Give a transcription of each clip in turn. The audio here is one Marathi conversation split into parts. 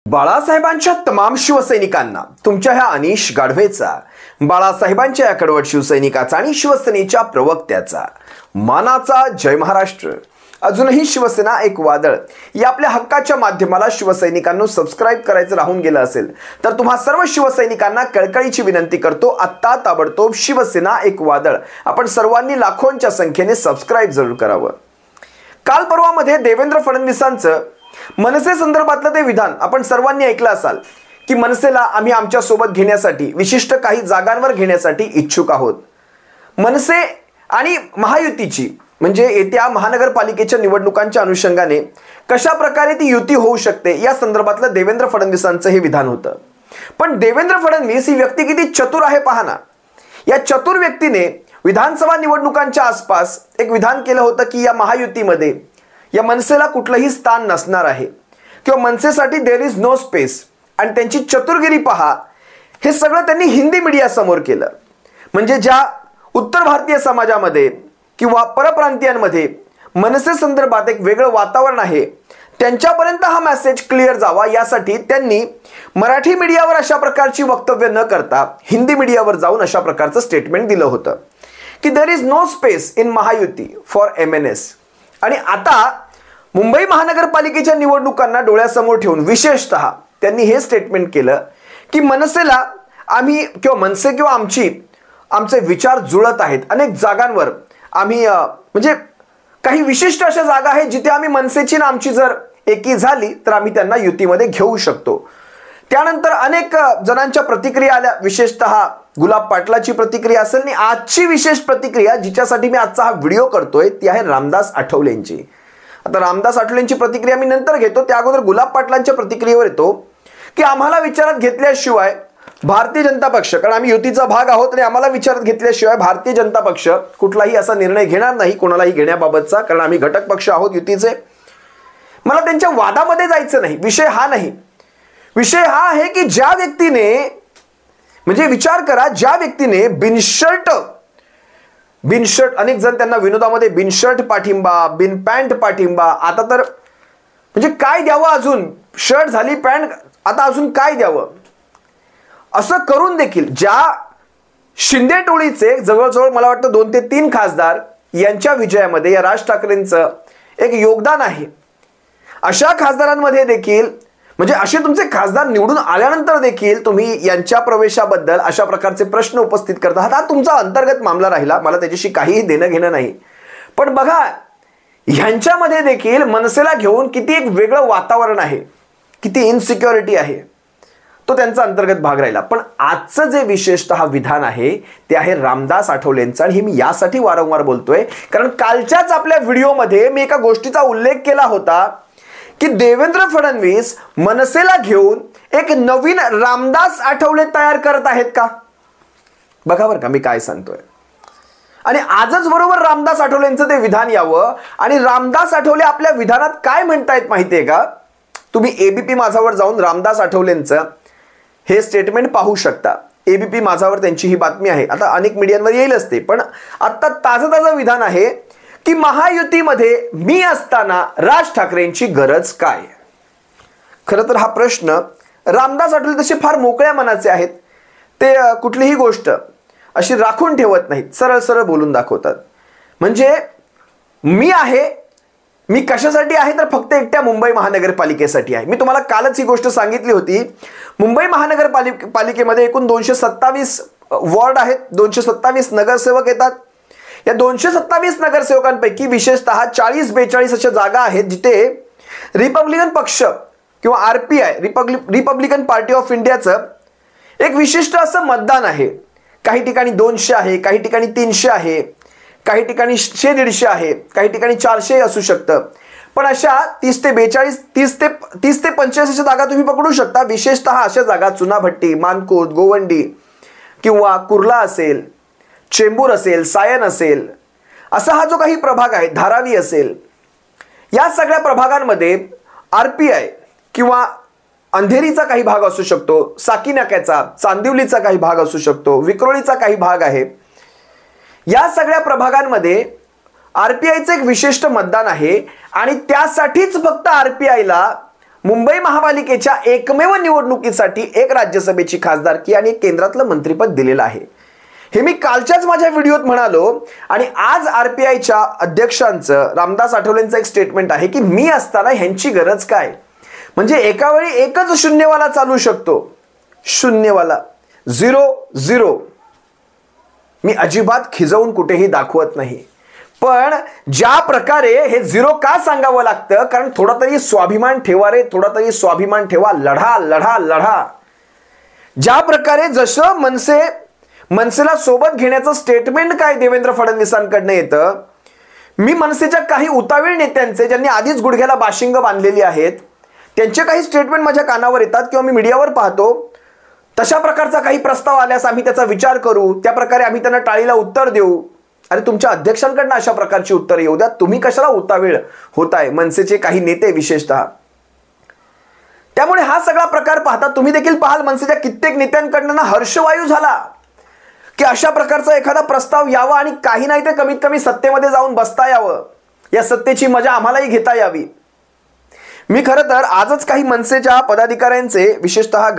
बाळासाहेबांच्या तमाम शिवसैनिकांना तुमच्या ह्या अनिश गाढवेचा, बाळासाहेबांच्या या कडवट शिवसैनिकाचा आणि शिवसेनेच्या प्रवक्त्याचा मानाचा जय महाराष्ट्र. अजूनही शिवसेना एक वादळ या आपल्या हक्काच्या माध्यमाला शिवसैनिकांना सबस्क्राइब करायचं राहून गेलं असेल तर तुम्हा सर्व शिवसैनिकांना कळकळीची विनंती करतो, आत्ता ताबडतोब शिवसेना एक वादळ आपण सर्वांनी लाखोंच्या संख्येने सबस्क्राइब जरूर करावं. काल परवामध्ये देवेंद्र फडणवीसांचं मनसे संदर्भातलं ते विधान आपण सर्वांनी ऐकलं असाल की मनसेला आम्ही आमच्या सोबत घेण्यासाठी, विशिष्ट काही जागांवर घेण्यासाठी इच्छुक आहोत. मनसे आणि महायुतीची म्हणजे येत्या महानगरपालिकेच्या निवडणुकांच्या अनुषंगाने कशा प्रकारे ती युती होऊ शकते या संदर्भातलं देवेंद्र फडणवीसांचं हे विधान होतं. पण देवेंद्र फडणवीस ही व्यक्ती किती चतुर आहे पहा ना. या चतुर व्यक्तीने विधानसभा निवडणुकांच्या आसपास एक विधान केलं होतं की या महायुतीमध्ये या मनसेला कुठलंही स्थान नसणार आहे किंवा मनसेसाठी देयर इज नो स्पेस. आणि त्यांची चतुरगिरी पहा, हे सगळं त्यांनी हिंदी मीडिया समोर केलं. म्हणजे ज्या उत्तर भारतीय समाजामध्ये किंवा परप्रांतीयांमध्ये मनसे संदर्भात एक वेगळं वातावरण आहे त्यांच्यापर्यंत हा मेसेज क्लिअर जावा यासाठी त्यांनी मराठी मीडियावर अशा प्रकारची वक्तव्य न करता हिंदी मीडियावर जाऊन अशा प्रकारचं स्टेटमेंट दिलं होतं की there is no space in Mahayuti for MNS. आणि आता मुंबई महानगरपालिकेच्या निवडणुकांना डोळ्यासमोर ठेवून विशेषतः त्यांनी हे स्टेटमेंट केलं की मनसेला आम्ही किंवा मनसे किंवा आमचे विचार जुळत आहेत. अनेक जागांवर आम्ही म्हणजे काही विशिष्ट अशा जागा आहेत जिथे आम्ही मनसेची ना आमची जर एकी झाली तर आम्ही त्यांना युतीमध्ये घेऊ शकतो. त्यानंतर अनेक जणांच्या प्रतिक्रिया आल्या, विशेषतः गुलाब पाटलाची प्रतिक्रिया असेल आणि आजची विशेष प्रतिक्रिया जिच्यासाठी मी आजचा हा व्हिडिओ करतोय ती आहे रामदास आठवलेंची. आता रामदास आठवलेंची प्रतिक्रिया मी नंतर घेतो, त्या अगोदर गुलाब पाटलांच्या प्रतिक्रियेवर येतो की आम्हाला विचारात घेतल्याशिवाय भारतीय जनता पक्ष, कारण आम्ही युतीचा भाग आहोत आणि आम्हाला विचारात घेतल्याशिवाय भारतीय जनता पक्ष कुठलाही असा निर्णय घेणार नाही कोणालाही घेण्याबाबतचा, कारण आम्ही घटक पक्ष आहोत युतीचे. मला त्यांच्या वादामध्ये जायचं नाही, विषय हा नाही. विषय हा आहे की ज्या व्यक्तीने, म्हणजे विचार करा, ज्या व्यक्तीने बिनशर्ट अनेक जण त्यांना विनोदामध्ये बिनशर्ट पाठिंबा, बिन पॅन्ट पाठिंबा, आता तर म्हणजे काय द्यावं, अजून शर्ट झाली पॅन्ट, आता अजून काय द्यावं, असं करून देखील ज्या शिंदे टोळीचे जवळजवळ मला वाटतं 2 ते 3 खासदार यांच्या विजयामध्ये या राज ठाकरेंचं एक योगदान आहे, अशा खासदारांमध्ये देखील म्हणजे असे तुमचे खासदार निवडून आल्यानंतर देखील तुम्ही यांच्या प्रवेशाबद्दल अशा प्रकारचे प्रश्न उपस्थित करता आहात. हा तुमचा अंतर्गत मामला राहिला, मला त्याच्याशी काहीही देणं घेणं नाही. पण बघा, ह्यांच्यामध्ये देखील मनसेला घेऊन किती एक वेगळं वातावरण आहे, किती इनसिक्युरिटी आहे, तो त्यांचा अंतर्गत भाग राहिला. पण आजचं जे विशेषतः विधान आहे ते आहे रामदास आठवलेंचं. आणि हे मी यासाठी वारंवार बोलतोय कारण कालच्याच आपल्या व्हिडिओमध्ये मी एका गोष्टीचा उल्लेख केला होता की देवेंद्र फडणवीस मनसेला घेऊन एक नवीन रामदास आठवले तयार करत आहेत का. बघा बरं का मी काय सांगतोय. आणि आजच बरोबर रामदास आठवलेंचं ते विधान यावं. आणि रामदास आठवले आपल्या विधानात काय म्हणतायत माहितीये का, तुम्ही ABP माझावर जाऊन रामदास आठवलेंचं हे स्टेटमेंट पाहू शकता. ABP माझावर त्यांची ही बातमी आहे, आता अनेक मीडियांवर येईल असते, पण आता ताजं विधान आहे की महायुतीमध्ये मी असताना राज ठाकरेंची गरज काय. खरं तर हा प्रश्न रामदास आठवले तसे फार मोकळ्या मनाचे आहेत. ते कुठलीही गोष्ट अशी राखून ठेवत नाहीत, सरळ सरळ बोलून दाखवतात. म्हणजे मी कशासाठी आहे तर फक्त एकट्या मुंबई महानगरपालिकेसाठी आहे. मी तुम्हाला कालच ही गोष्ट सांगितली होती. मुंबई महानगरपालिकेमध्ये एकूण 227 वॉर्ड आहेत, 227 नगरसेवक येतात. या 227 नगरसेवकांपैकी विशेषतः 40-42 अशा जागा आहेत जिथे रिपब्लिकन पक्ष किंवा RPI रिपब्लिकन पार्टी ऑफ इंडियाचं एक विशिष्ट असं मतदान आहे. काही ठिकाणी 200 आहे, काही ठिकाणी 300 आहे, काही ठिकाणी 100-150 आहे, काही ठिकाणी 400 असू शकतं. पण अशा 30 ते 45 अशा जागा तुम्ही पकडू शकता. विशेषतः अशा जागा चुनाभट्टी, मानकोट, गोवंडी किंवा कुर्ला असेल, चेंबूर असेल, सायन असेल, असा हा जो काही प्रभाग आहे, धारावी असेल, या सगळ्या प्रभागांमध्ये RPI किंवा अंधेरीचा काही भाग असू शकतो, साकीनाक्याचा, चांदिवलीचा काही भाग असू शकतो, विक्रोळीचा काही भाग आहे. या सगळ्या प्रभागांमध्ये RPIचं एक विशिष्ट मतदान आहे आणि त्यासाठीच फक्त RPIला मुंबई महापालिकेच्या एकमेव निवडणुकीसाठी एक राज्यसभेची खासदारकी आणि केंद्रातलं मंत्रिपद दिलेलं आहे. हे मी कालच्याच माझ्या व्हिडिओत म्हणालो आणि आज आरपीआयच्या अध्यक्षांचं रामदास आठवलेंचं एक स्टेटमेंट आहे की मी असताना ह्यांची गरज काय. म्हणजे एका वेळी एकच शून्यवाला चालू शकतो, शून्यवाला, 0-0. मी अजिबात खिजवून कुठेही दाखवत नाही, पण ज्या प्रकारे हे 0 का सांगावं लागतं, कारण थोडा तरी स्वाभिमान ठेवा रे, थोडा तरी स्वाभिमान ठेवा. लढा लढा लढा. ज्या प्रकारे जसं मनसेला सोबत घेण्याचं स्टेटमेंट काय देवेंद्र फडणवीसांकडनं येतं, मी मनसेच्या काही उतावीळ नेत्यांचे ज्यांनी आधीच गुडघ्याला बाशिंग बांधलेली आहेत त्यांचे काही स्टेटमेंट माझ्या कानावर येतात किंवा मी मीडियावर पाहतो. तशा प्रकारचा काही प्रस्ताव आल्यास आम्ही त्याचा विचार करू, त्या प्रकारे आम्ही त्यांना टाळीला उत्तर देऊ. अरे तुमच्या अध्यक्षांकडनं अशा प्रकारची उत्तर येऊ द्या, तुम्ही कशाला उतावीळ होताय, मनसेचे काही नेते विशेषतः. त्यामुळे हा सगळा प्रकार पाहता तुम्ही देखील पाहाल मनसेच्या कित्येक नेत्यांकडनं हर्षवायू झाला की अशा प्रकारचा एखादा प्रस्ताव यावा आणि काही नाही ते कमीत कमी सत्तेमध्ये जाऊन बसता यावं, या सत्तेची मजा आम्हालाही घेता यावी. मी खरं तर आजच काही मनसेच्या पदाधिकाऱ्यांचे, विशेषतः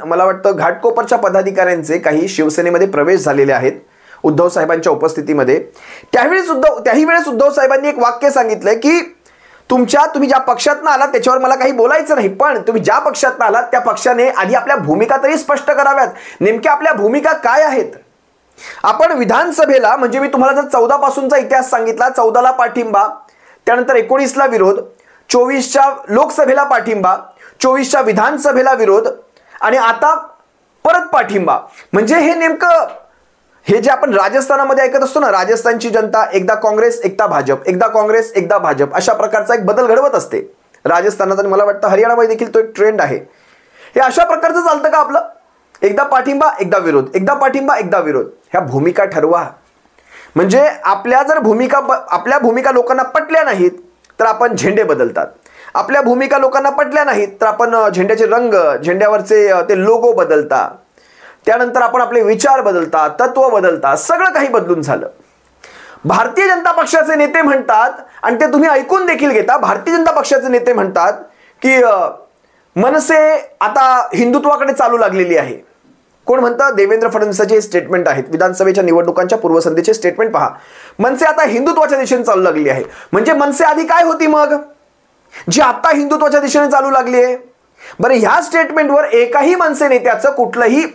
मला वाटतं घाटकोपरच्या पदाधिकाऱ्यांचे काही शिवसेनेमध्ये प्रवेश झालेले आहेत उद्धव साहेबांच्या उपस्थितीमध्ये. त्याही वेळेस उद्धव साहेबांनी एक वाक्य सांगितलंय की तुम्ही ज्या पक्षातनं आलात त्याच्यावर मला काही बोलायचं नाही, पण तुम्ही ज्या पक्षातनं आलात त्या पक्षाने आधी आपल्या भूमिका तरी स्पष्ट कराव्यात. नेमक्या आपल्या भूमिका काय आहेत. आपण विधानसभेला, म्हणजे मी तुम्हाला जर 14 पासूनचा इतिहास सांगितला, 14ला पाठिंबा, त्यानंतर 19ला विरोध, 24च्या लोकसभेला पाठिंबा, 24च्या विधानसभेला विरोध आणि आता परत पाठिंबा. म्हणजे हे नेमकं हे जे आपण राजस्थानामध्ये ऐकत असतो ना, राजस्थानची जनता एकदा काँग्रेस एकदा भाजप, एकदा काँग्रेस एकदा भाजप, अशा प्रकारचा एक बदल घडवत असते राजस्थानात. आणि मला वाटतं हरियाणामध्ये देखील तो एक ट्रेंड आहे. हे अशा प्रकारचं चालतं का आपलं, एकदा पाठिंबा एकदा विरोध, एकदा पाठिंबा एकदा विरोध. ह्या भूमिका ठरवा. म्हणजे आपल्या भूमिका लोकांना पटल्या नाहीत तर आपण झेंडे बदलतात, आपल्या भूमिका लोकांना पटल्या नाहीत तर आपण झेंड्याचे रंग, झेंड्यावरचे ते लोगो बदलता, त्यानंतर आपण आपले विचार बदलता, तत्व बदलता, सगळं काही बदलून झालं. भारतीय जनता पक्षाचे नेते म्हणतात, आणि ते तुम्ही ऐकून देखील घेता, भारतीय जनता पक्षाचे नेते म्हणतात की मनसे आता हिंदुत्वाकडे चालू लागलेली आहे. कोण म्हणतं? देवेंद्र फडणवीसांचे स्टेटमेंट आहेत, विधानसभेच्या निवडणुकांच्या पूर्वसंध्येचे स्टेटमेंट पहा. मनसे आता हिंदुत्वाच्या दिशेने चालू लागली आहे. म्हणजे मनसे आधी काय होती मग, जी आता हिंदुत्वाच्या दिशेने चालू लागली आहे. बरं, ह्या स्टेटमेंटवर एकाही मनसे नेत्याचं कुठलंही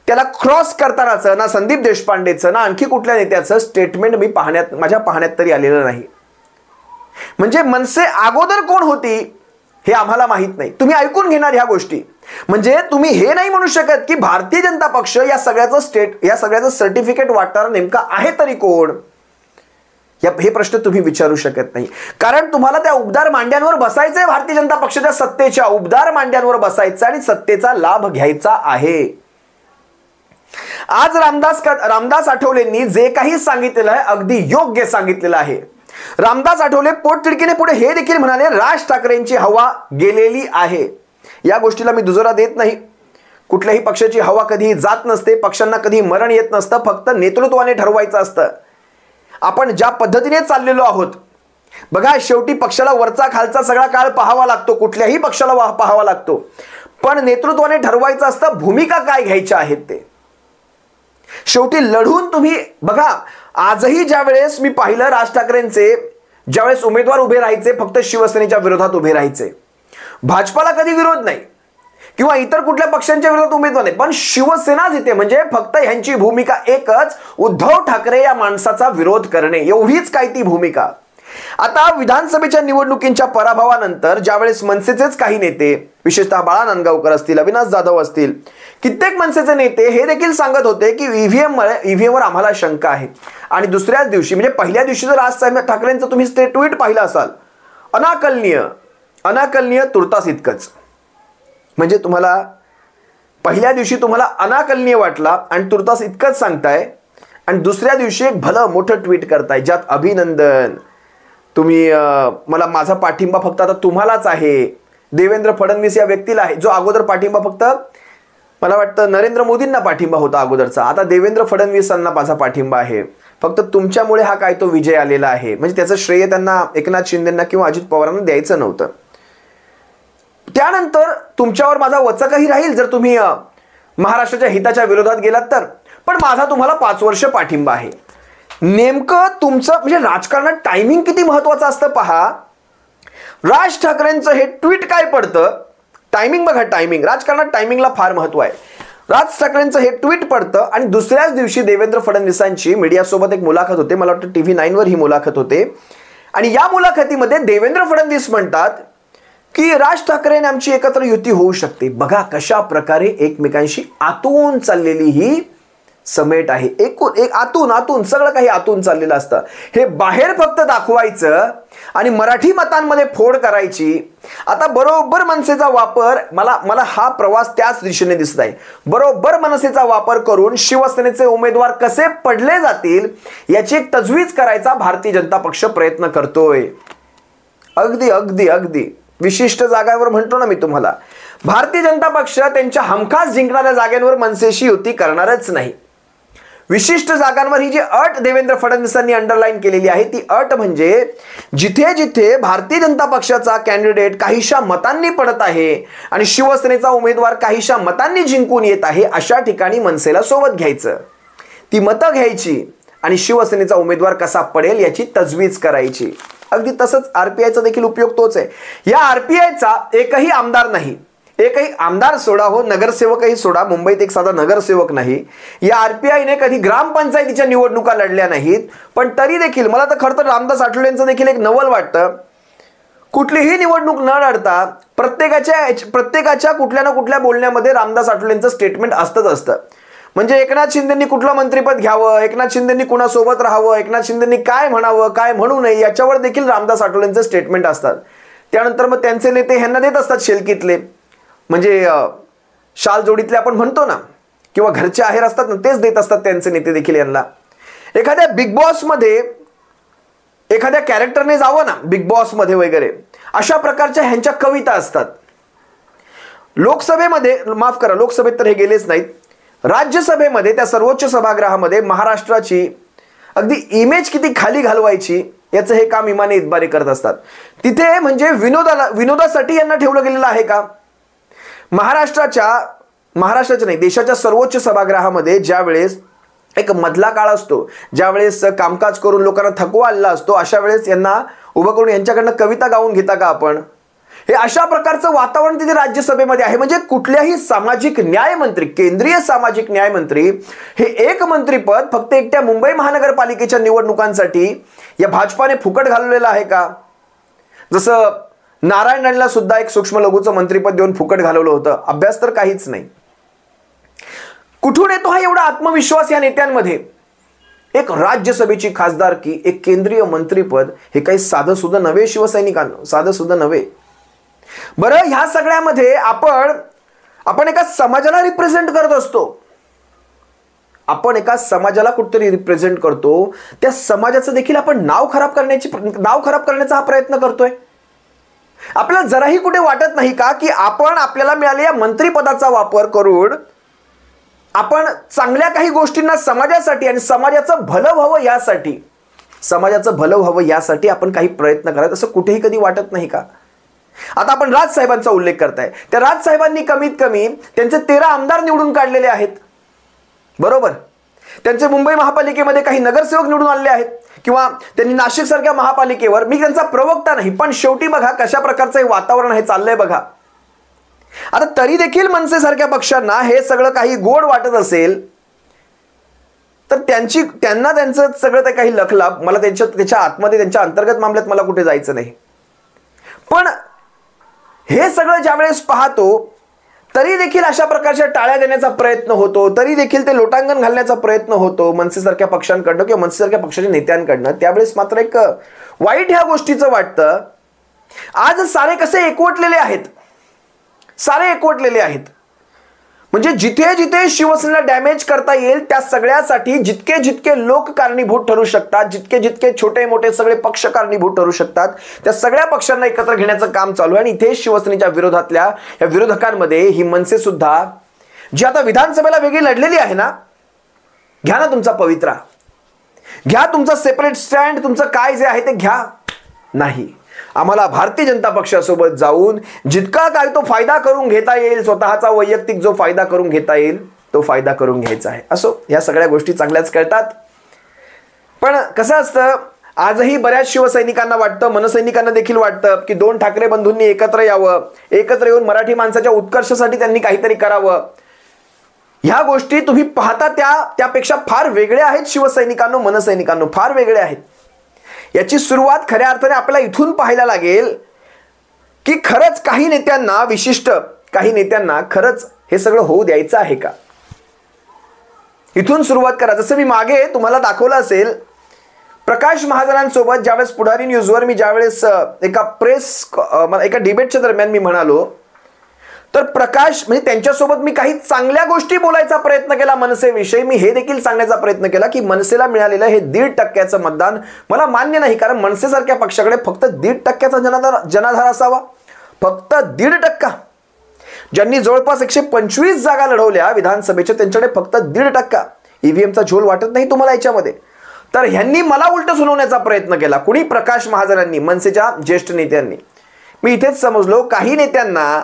त्याला क्रॉस करतानाचं, ना संदीप देशपांडेचं ना आणखी कुठल्या नेत्याचं स्टेटमेंट माझ्या पाहण्यात तरी आलेलं नाही. म्हणजे मनसे अगोदर कोण होती हे आम्हाला माहित नाही. तुम्ही ऐकून घेणार ह्या गोष्टी. म्हणजे तुम्ही हे नाही म्हणू शकत की भारतीय जनता पक्ष या सगळ्याचं सर्टिफिकेट वाटणारा नेमका आहे तरी कोण, हे प्रश्न तुम्ही विचारू शकत नाही. कारण तुम्हाला त्या उबदार मांड्यांवर बसायचंय, भारतीय जनता पक्षाच्या सत्तेच्या उबदार मांड्यांवर बसायचं आणि सत्तेचा लाभ घ्यायचा आहे. आज रामदास आठवलेंनी जे काही सांगितलेलं आहे अगदी योग्य सांगितलेलं आहे. रामदास आठवले पोटतिडकीने पुढे हे देखील म्हणाले, राज ठाकरेंची हवा गेलेली आहे. या गोष्टीला मी दुजोरा देत नाही. कुठल्याही पक्षाची हवा कधी जात नसते, पक्षांना कधी मरण येत नसतं, फक्त नेतृत्वाने ठरवायचं असतं. आपण ज्या पद्धतीने चाललेलो आहोत बघा, शेवटी पक्षाला वरचा खालचा सगळा काळ पाहावा लागतो, कुठल्याही पक्षाला पाहावा लागतो, पण नेतृत्वाने ठरवायचं असतं भूमिका काय घ्यायच्या आहेत ते. शेवटी लढून तुम्ही बघा, आजही ज्यावेळेस मी पाहिलं राज ठाकरेंचे ज्यावेळेस उमेदवार उभे राहायचे फक्त शिवसेनेच्या विरोधात उभे राहायचे, भाजपाला कधी विरोध नाही किंवा इतर कुठल्या पक्षांच्या विरोधात उमेदवार नाही, पण शिवसेनाच येते. म्हणजे फक्त ह्यांची भूमिका एकच, उद्धव ठाकरे या माणसाचा विरोध करणे, एवढीच काय ती भूमिका. आता विधानसभेच्या निवडणुकींच्या पराभवानंतर ज्यावेळेस मनसेचेच काही नेते, विशेषतः बाळा नांदगावकर असतील, अविनाश जाधव असतील, कित्येक मनसेचे नेते हे देखील सांगत होते की ईव्हीएमवर आम्हाला शंका आहे. आणि दुसऱ्याच दिवशी, म्हणजे पहिल्या दिवशी जर राज ठाकरेंचं तुम्ही ट्विट पाहिलं असाल, अनाकलनीय तुर्तास इतकंच. म्हणजे तुम्हाला पहिल्या दिवशी तुम्हाला अनाकलनीय वाटला आणि तुर्तास इतकंच सांगताय, आणि दुसऱ्या दिवशी एक भलं मोठं ट्विट करताय ज्यात अभिनंदन, तुम्ही मला माझा पाठिंबा फक्त आता तुम्हालाच आहे, देवेंद्र फडणवीस या व्यक्तीला आहे, जो अगोदर पाठिंबा फक्त मला वाटतं नरेंद्र मोदींना पाठिंबा होता अगोदरचा, आता देवेंद्र फडणवीसांना माझा पाठिंबा आहे, फक्त तुमच्यामुळे हा काय तो विजय आलेला आहे. म्हणजे त्याचं श्रेय त्यांना एकनाथ शिंदेंना किंवा अजित पवारांना द्यायचं नव्हतं. त्यानंतर तुमच्यावर माझा वचकही राहील जर तुम्ही महाराष्ट्राच्या हिताच्या विरोधात गेलात तर, पण माझा तुम्हाला 5 वर्ष पाठिंबा आहे. नेमकं तुमचं म्हणजे राजकारणात टायमिंग किती महत्वाचं असतं पहा. राज ठाकरेंचं हे ट्विट काय पडतं, टायमिंग बघा, टायमिंग, राजकारणात टायमिंगला फार महत्व आहे. राज ठाकरेंचं हे ट्विट पडतं आणि दुसऱ्याच दिवशी देवेंद्र फडणवीसांची मीडियासोबत एक मुलाखत होते, मला वाटतं TV9 वर ही मुलाखत होते. आणि या मुलाखतीमध्ये देवेंद्र फडणवीस म्हणतात की राज ठाकरे आणि आमची एकत्र युती होऊ शकते. बघा कशा प्रकारे एकमेकांशी आतून चाललेली ही समेट आहे. आतून सगळं काही आतून चाललेलं असतं. हे बाहेर फक्त दाखवायचं आणि मराठी मतांमध्ये फोड करायची. आता बरोबर मनसेचा वापर, मला हा प्रवास त्याच दिशेने दिसत आहे. बरोबर मनसेचा वापर करून शिवसेनेचे उमेदवार कसे पडले जातील याची एक तजवीज करायचा भारतीय जनता पक्ष प्रयत्न करतोय. अगदी अगदी अगदी विशिष्ट जागांवर म्हणतो ना मी तुम्हाला, भारतीय जनता पक्ष त्यांच्या हमखास जिंकणाऱ्या जागांवर मनसेशी युती करणारच नाही. विशिष्ट जागांवर ही जी अट देवेंद्र फडणवीसांनी अंडरलाईन केलेली आहे ती अट म्हणजे जिथे जिथे भारतीय जनता पक्षाचा कॅन्डिडेट काहीशा मतांनी पडत आहे आणि शिवसेनेचा उमेदवार काहीशा मतांनी जिंकून येत आहे अशा ठिकाणी मनसेला सोबत घ्यायचं, ती मतं घ्यायची आणि शिवसेनेचा उमेदवार कसा पडेल याची तजवीज करायची. अगदी तसंच आरपीआयचा देखील उपयोग तोच आहे. या आरपीआयचा एकही आमदार नाही, एकही आमदार सोडा हो, नगरसेवकही सोडा, मुंबईत एक साधा नगरसेवक नाही. या आरपीआयने कधी ग्रामपंचायतीच्या निवडणुका लढल्या नाहीत. पण तरी देखील मला तर खरं तर रामदास आठवलेंचं देखील एक नवल वाटतं. कुठलीही निवडणूक न लढता प्रत्येकाच्या कुठल्या ना कुठल्या बोलण्यामध्ये रामदास आठवलेंचं स्टेटमेंट असतं. म्हणजे एकनाथ शिंदेंनी कुठलं मंत्रिपद घ्यावं, एकनाथ शिंदेंनी कुणासोबत राहावं, एकनाथ शिंदेंनी काय म्हणावं काय म्हणू नये याच्यावर देखील रामदास आठवलेंचे स्टेटमेंट असतात. त्यानंतर मग त्यांचे नेते ह्यांना देत असतात शेलकीतले, म्हणजे शाल जोडीतले आपण म्हणतो ना, किंवा घरचे आहेर असतात ना, तेच देत असतात त्यांचे नेते देखील यांना. एखाद्या बिग बॉस मध्ये एखाद्या कॅरेक्टरने जावं ना बिग बॉस मध्ये वगैरे, अशा प्रकारच्या ह्यांच्या कविता असतात. लोकसभेमध्ये, माफ करा, लोकसभेत तर हे गेलेच नाहीत, राज्यसभेमध्ये त्या सर्वोच्च सभागृहामध्ये महाराष्ट्राची अगदी इमेज किती खाली घालवायची याचं हे काम इमाने इतबारे करत असतात. तिथे म्हणजे विनोदासाठी यांना ठेवलं गेलेलं आहे का? महाराष्ट्राच्या नाही, देशाच्या सर्वोच्च सभागृहामध्ये ज्या वेळेस एक मधला काळ असतो, ज्या वेळेस कामकाज करून लोकांना थकवा आलेला असतो, अशा वेळेस यांना उभं करून यांच्याकडनं कविता गाऊन घेता का आपण? हे अशा प्रकारचं वातावरण तिथे राज्यसभेमध्ये आहे. म्हणजे कुठल्याही सामाजिक न्याय मंत्री, केंद्रीय सामाजिक न्याय मंत्री, हे एक मंत्रीपद फक्त एकट्या मुंबई महानगरपालिकेच्या निवडणुकांसाठी या भाजपाने फुकट घालवलेलं आहे का? जसं नारायण राणेला सुद्धा एक सूक्ष्म लघुचं मंत्रिपद देऊन फुकट घालवलं होतं. अभ्यास तर काहीच नाही. कुठून येतो हा एवढा आत्मविश्वास या नेत्यांमध्ये? एक राज्यसभेची खासदारकी, एक केंद्रीय मंत्रिपद, हे काही साधं सुद्धा नव्हे शिवसैनिकांना, साधं सुद्धा नव्हे. बरं, ह्या सगळ्यामध्ये आपण एका समाजाला रिप्रेझेंट करत असतो. आपण एका समाजाला कुठेतरी रिप्रेझेंट करतो, त्या समाजाचं देखील आपण नाव खराब करण्याचा हा प्रयत्न करतोय. आपल्याला जराही कुठे वाटत नाही का की आपण आपल्याला मिळालेल्या मंत्रिपदाचा वापर करून आपण चांगल्या काही गोष्टींना समाजासाठी आणि समाजाचं भलं व्हावं यासाठी आपण काही प्रयत्न करत, असं कुठेही कधी वाटत नाही का? आता आपण राजसाहेबांचा उल्लेख करताय, त्या राजसाहेबांनी कमीत कमी त्यांचे 13 आमदार निवडून काढलेले आहेत, बरोबर? त्यांचे मुंबई महापालिकेमध्ये काही नगरसेवक निवडून आलेले आहेत, किंवा त्यांनी नाशिक सारख्या महापालिकेवर, मी त्यांचा प्रवक्ता नाही, पण शेवटी बघा कशा प्रकारचं हे वातावरण हे चाललंय बघा. आता तरी देखील मनसे सारख्या पक्षांना हे सगळं काही गोड वाटत असेल तर त्यांना त्यांचं सगळं ते काही लखलाभ, मला त्याच्या आतमध्ये त्यांच्या अंतर्गत मामल्यात मला कुठे जायचं नाही. पण हे सगळं ज्यावेळेस पाहतो तरी देखील अशा प्रकारच्या टाळ्या देण्याचा प्रयत्न होतो, तरी देखील ते लोटांगण घालण्याचा प्रयत्न होतो मनसेसारख्या पक्षांकडनं किंवा मनसेसारख्या पक्षाच्या नेत्यांकडनं. त्यावेळेस मात्र एक वाईट ह्या गोष्टीचं वाटतं. आज सारे कसे एकवटलेले आहेत, म्हणजे जिथे जिथे शिवसेनेला डॅमेज करता येईल त्या सगळ्यासाठी जितके जितके लोक कारणीभूत ठरू शकतात, जितके जितके छोटे मोठे सगळे पक्ष कारणीभूत ठरू शकतात, त्या सगळ्या पक्षांना एकत्र घेण्याचं काम चालू आहे. आणि इथे शिवसेनेच्या विरोधातल्या या विरोधकांमध्ये ही मनसे सुद्धा, जी आता विधानसभेला वेगळी लढलेली आहे ना, घ्या ना तुमचा पवित्रा, घ्या तुमचा सेपरेट स्टँड, तुमचं काय जे आहे ते घ्या. नाही, आम्हाला भारतीय जनता पक्षासोबत जाऊन जितका काय तो फायदा करून घेता येईल, स्वतःचा वैयक्तिक जो फायदा करून घेता येईल तो फायदा करून घ्यायचा आहे. असो, या सगळ्या गोष्टी चांगल्याच कळतात. पण कसं असतं, आजही बऱ्याच शिवसैनिकांना वाटतं, मनसैनिकांना देखील वाटतं की 2 ठाकरे बंधूंनी एकत्र यावं, एकत्र येऊन मराठी माणसाच्या उत्कर्षासाठी त्यांनी काहीतरी करावं. ह्या गोष्टी तुम्ही पाहता त्यापेक्षा फार वेगळ्या आहेत. शिवसैनिकांनो, मनसैनिकांनो, फार वेगळ्या आहेत. याची सुरुवात खऱ्या अर्थाने आपल्याला इथून पाहायला लागेल की खरंच काही नेत्यांना, विशिष्ट काही नेत्यांना खरंच हे सगळं होऊ द्यायचं आहे का? इथून सुरुवात करा. जसं मी मागे तुम्हाला दाखवलं असेल, प्रकाश महाजनांसोबत ज्यावेळेस पुढारी न्यूजवर मी ज्यावेळेस एका डिबेटच्या दरम्यान मी म्हणालो, तर प्रकाश म्हणजे त्यांच्यासोबत मी काही चांगल्या गोष्टी बोलायचा प्रयत्न केला मनसेविषयी. मी हे देखील सांगण्याचा प्रयत्न केला की मनसेला मिळालेलं हे 1.5% मतदान मला मान्य नाही, कारण मनसेसारख्या पक्षाकडे फक्त 1.5% जनाधार असावा, फक्त 1.5%. ज्यांनी जवळपास 125 जागा लढवल्या विधानसभेच्या, त्यांच्याकडे फक्त 1.5%. ईव्हीएमचा झोल वाटत नाही तुम्हाला याच्यामध्ये? तर ह्यांनी मला उलट सुनावण्याचा प्रयत्न केला. कुणी? प्रकाश महाजनांनी, मनसेच्या ज्येष्ठ नेत्यांनी. मी इथेच समजलो, काही नेत्यांना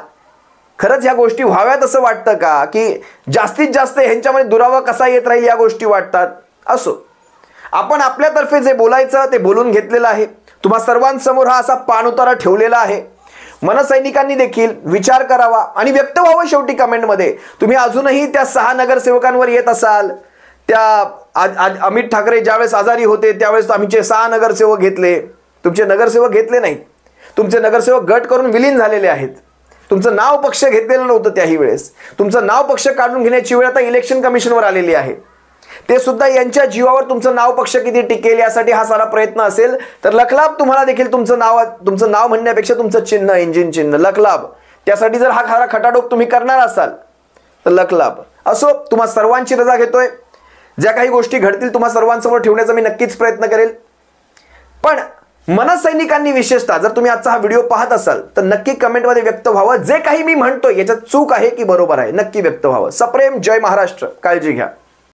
खरंच ह्या गोष्टी व्हाव्यात असं वाटतं का, की जास्तीत जास्त ह्यांच्यामध्ये दुरावा कसा येत राहील या गोष्टी वाटतात? असो, आपण आपल्यातर्फे जे बोलायचं ते बोलून घेतलेलं आहे. तुम्हा सर्वांसमोर हा असा पाणउतारा ठेवलेला आहे. मनसैनिकांनी देखील विचार करावा आणि व्यक्त व्हावं शेवटी कमेंटमध्ये. तुम्ही अजूनही त्या 6 नगरसेवकांवर येत असाल, त्या अमित ठाकरे ज्यावेळेस आजारी होते त्यावेळेस आमचे 6 नगरसेवक घेतले, तुमचे नगरसेवक घेतले नाहीत. तुमचे नगरसेवक गट करून विलीन झालेले आहेत. तुमचं नाव पक्ष घेतलेलं नव्हतं त्याही वेळेस. तुमचं नाव पक्ष काढून घेण्याची वेळ आता इलेक्शन कमिशनवर आलेली आहे. ते सुद्धा यांच्या जीवावर तुमचं नाव पक्ष किती टिकेल यासाठी हा सारा प्रयत्न असेल. तर लखलाभ तुम्हाला देखील तुमचं नाव म्हणण्यापेक्षा तुमचं चिन्ह, इंजिन चिन्ह लखलाभ, त्यासाठी जर हा खरा खटाटोप तुम्ही करणार असाल तर लखलाभ. असो, तुम्हा सर्वांची रजा घेतोय. ज्या काही गोष्टी घडतील तुम्हा सर्वांसमोर ठेवण्याचा मी नक्कीच प्रयत्न करेल. पण मनसैनिकांनी विशेषतः जर तुम्ही आजचा हा व्हिडिओ पाहत असाल तर नक्की कमेंटमध्ये व्यक्त व्हावं. जे काही मी म्हणतोय याच्यात चूक आहे की बरोबर आहे, नक्की व्यक्त व्हावं. सप्रेम जय महाराष्ट्र. काळजी घ्या.